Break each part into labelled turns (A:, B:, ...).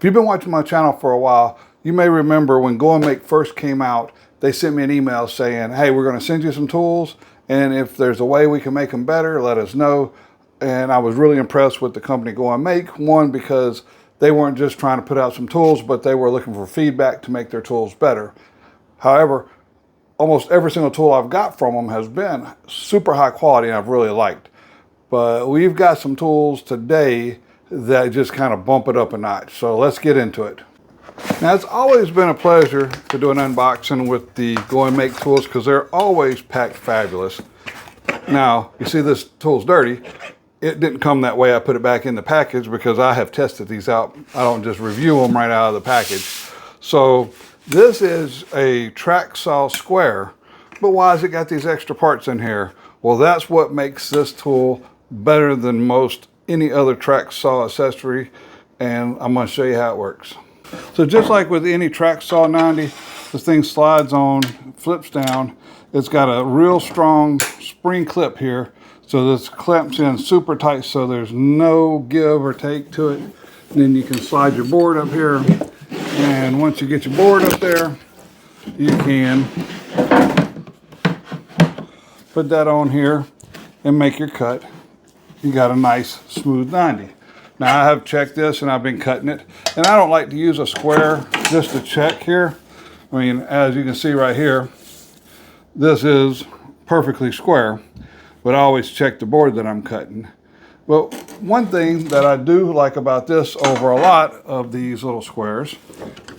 A: you've been watching my channel for a while, you may remember when Goingmake first came out, they sent me an email saying, hey, we're going to send you some tools, and if there's a way we can make them better, let us know. And I was really impressed with the company Goingmake. One, because they weren't just trying to put out some tools, but they were looking for feedback to make their tools better. However, almost every single tool I've got from them has been super high quality and I've really liked. But we've got some tools today that just kind of bump it up a notch. So let's get into it. Now, it's always been a pleasure to do an unboxing with the Goingmake tools because they're always packed fabulous. Now, you see this tool's dirty. It didn't come that way. I put it back in the package because I have tested these out. I don't just review them right out of the package. So this is a Tracksaw square, but why has it got these extra parts in here? Well, that's what makes this tool better than most any other Tracksaw accessory, and I'm going to show you how it works. So just like with any Tracksaw 90, this thing slides on, flips down. It's got a real strong spring clip here, so this clamps in super tight so there's no give or take to it. And then you can slide your board up here, and once you get your board up there, you can put that on here and make your cut. You got a nice smooth 90. Now, I have checked this and I've been cutting it, and I don't like to use a square just to check here. I mean, as you can see right here, this is perfectly square, but I always check the board that I'm cutting. But one thing that I do like about this over a lot of these little squares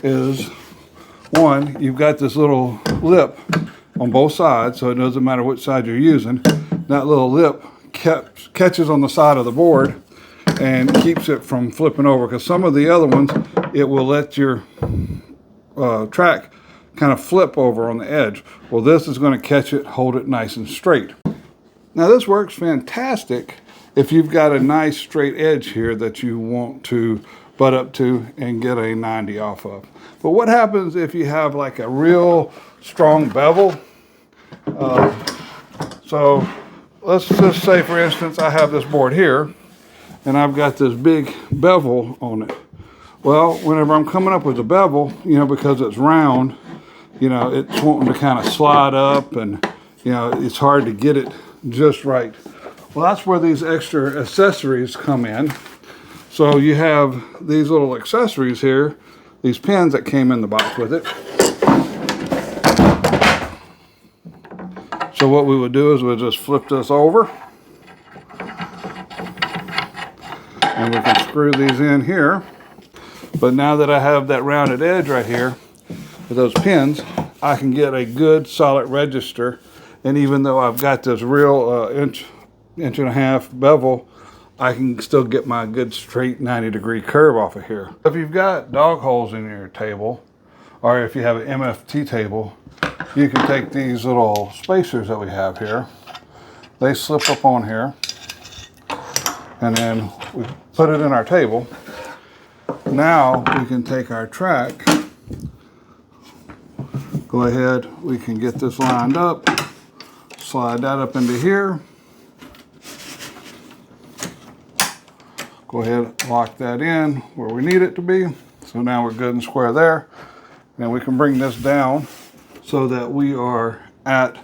A: is, one, you've got this little lip on both sides, so it doesn't matter which side you're using. That little lip catches on the side of the board and keeps it from flipping over, because some of the other ones, it will let your track kind of flip over on the edge. Well, this is going to catch it, hold it nice and straight. Now, this works fantastic if you've got a nice straight edge here that you want to butt up to and get a 90 off of. But what happens if you have like a real strong bevel? So let's just say, for instance, I have this board here and I've got this big bevel on it. Well, whenever I'm coming up with the bevel, you know, because it's round, you know, it's wanting to kind of slide up, and, you know, it's hard to get it just right. Well, that's where these extra accessories come in. So you have these little accessories here, these pins that came in the box with it. So what we would do is we'll just flip this over, and we can screw these in here. But now that I have that rounded edge right here with those pins, I can get a good solid register. And even though I've got this real inch and a half bevel, I can still get my good straight 90-degree curve off of here. If you've got dog holes in your table, or if you have an MFT table, you can take these little spacers that we have here. They slip up on here, and then we put it in our table. Now we can take our track, go ahead, we can get this lined up, slide that up into here, go ahead, lock that in where we need it to be. So now we're good and square there. Now we can bring this down so that we are at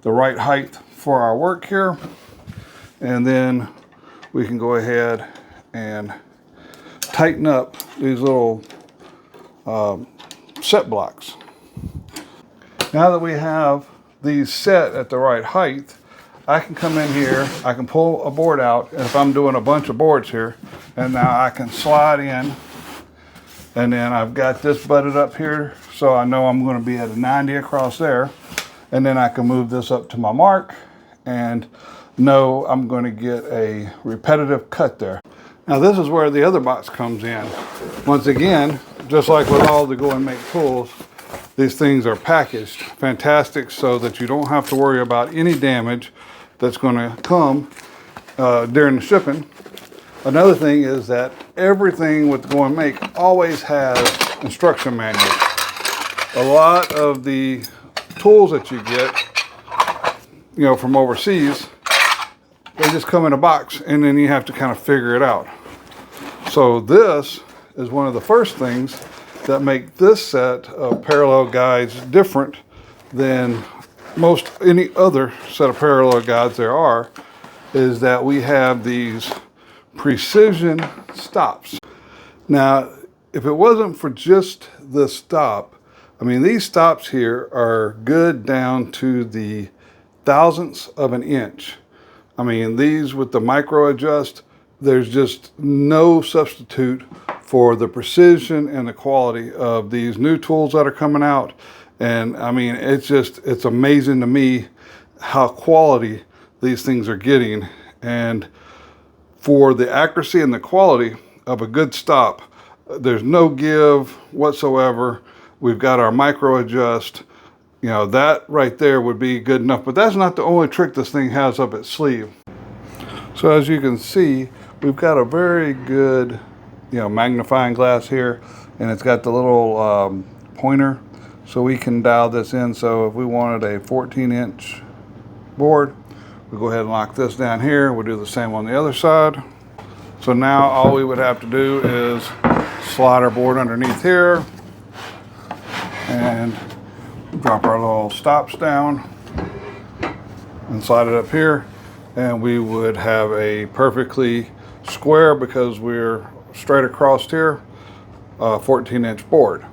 A: the right height for our work here. And then we can go ahead and tighten up these little set blocks. Now that we have these set at the right height, I can come in here, I can pull a board out, and if I'm doing a bunch of boards here, and now I can slide in, and then I've got this butted up here, so I know I'm going to be at a 90 across there, and then I can move this up to my mark and know I'm going to get a repetitive cut there. Now this is where the other box comes in. Once again, just like with all the Goingmake tools, these things are packaged fantastic so that you don't have to worry about any damage that's going to come during the shipping. Another thing is that everything with Goingmake always has instruction manuals. A lot of the tools that you get, you know, from overseas, they just come in a box and then you have to kind of figure it out. So this is one of the first things that make this set of parallel guides different than most any other set of parallel guides there are, is that we have these precision stops. Now, if it wasn't for just the stop, I mean, these stops here are good down to the thousandths of an inch. I mean, these with the micro adjust, there's just no substitute for the precision and the quality of these new tools that are coming out. And I mean, it's amazing to me how quality these things are getting. And for the accuracy and the quality of a good stop, there's no give whatsoever. We've got our micro adjust. You know, that right there would be good enough, but that's not the only trick this thing has up its sleeve. So as you can see, we've got a very good, you know, magnifying glass here, and it's got the little pointer, so we can dial this in. So if we wanted a 14-inch board, we go ahead and lock this down here. We'll do the same on the other side. So now all we would have to do is slide our board underneath here and drop our little stops down and slide it up here, and we would have a perfectly square, because we're straight across here, 14-inch board.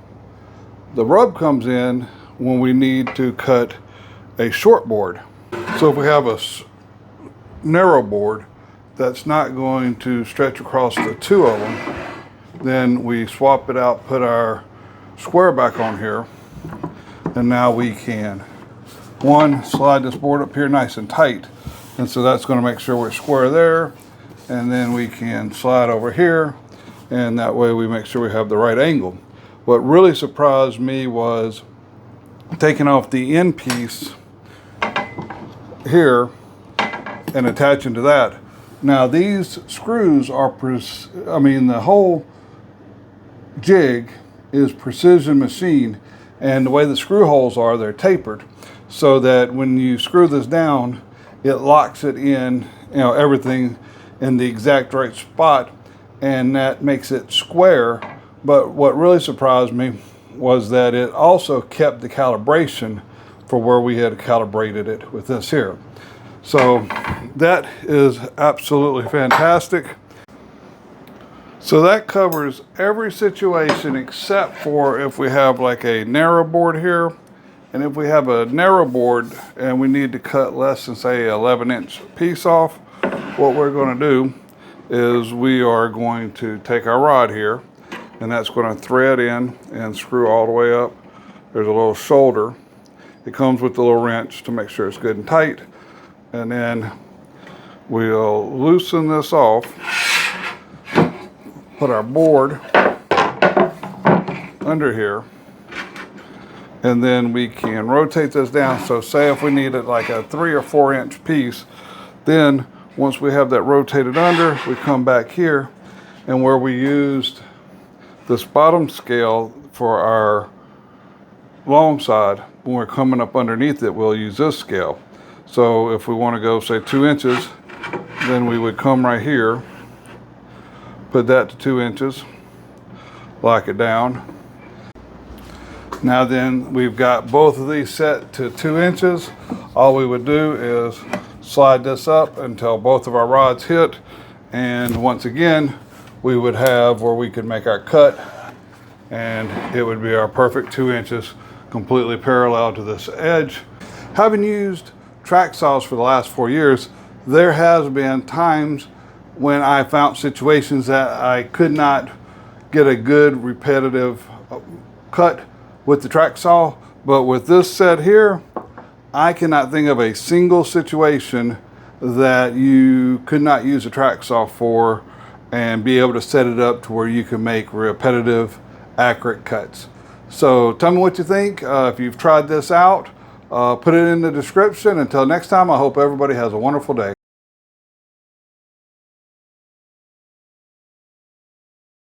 A: The rub comes in when we need to cut a short board. So if we have a narrow board that's not going to stretch across the two of them, then we swap it out, put our square back on here, and now we can, one, slide this board up here nice and tight. And so that's going to make sure we're square there. And then we can slide over here, and that way we make sure we have the right angle. What really surprised me was taking off the end piece here and attaching to that. Now these screws are, I mean, the whole jig is precision machined, and the way the screw holes are, they're tapered, so that when you screw this down, it locks it in, you know, everything in the exact right spot, and that makes it square. But what really surprised me was that it also kept the calibration for where we had calibrated it with this here. So that is absolutely fantastic. So that covers every situation except for if we have like a narrow board here. And if we have a narrow board and we need to cut less than, say, 11-inch piece off, what we're going to do is we are going to take our rod here, and that's going to thread in and screw all the way up. There's a little shoulder. It comes with the little wrench to make sure it's good and tight. And then we'll loosen this off, put our board under here, and then we can rotate this down. So say if we needed like a 3 or 4 inch piece, then once we have that rotated under, we come back here, and where we used this bottom scale for our long side, when we're coming up underneath it, we'll use this scale. So if we want to go, say, 2 inches, then we would come right here, put that to 2 inches, lock it down. Now then, we've got both of these set to 2 inches. All we would do is slide this up until both of our rods hit, and once again, we would have where we could make our cut, and it would be our perfect 2 inches completely parallel to this edge. Having used Tracksaws for the last 4 years, there has been times when I found situations that I could not get a good repetitive cut with the Tracksaw, but with this set here, I cannot think of a single situation that you could not use a Tracksaw for and be able to set it up to where you can make repetitive, accurate cuts. So tell me what you think. If you've tried this out, put it in the description. Until next time, I hope everybody has a wonderful day.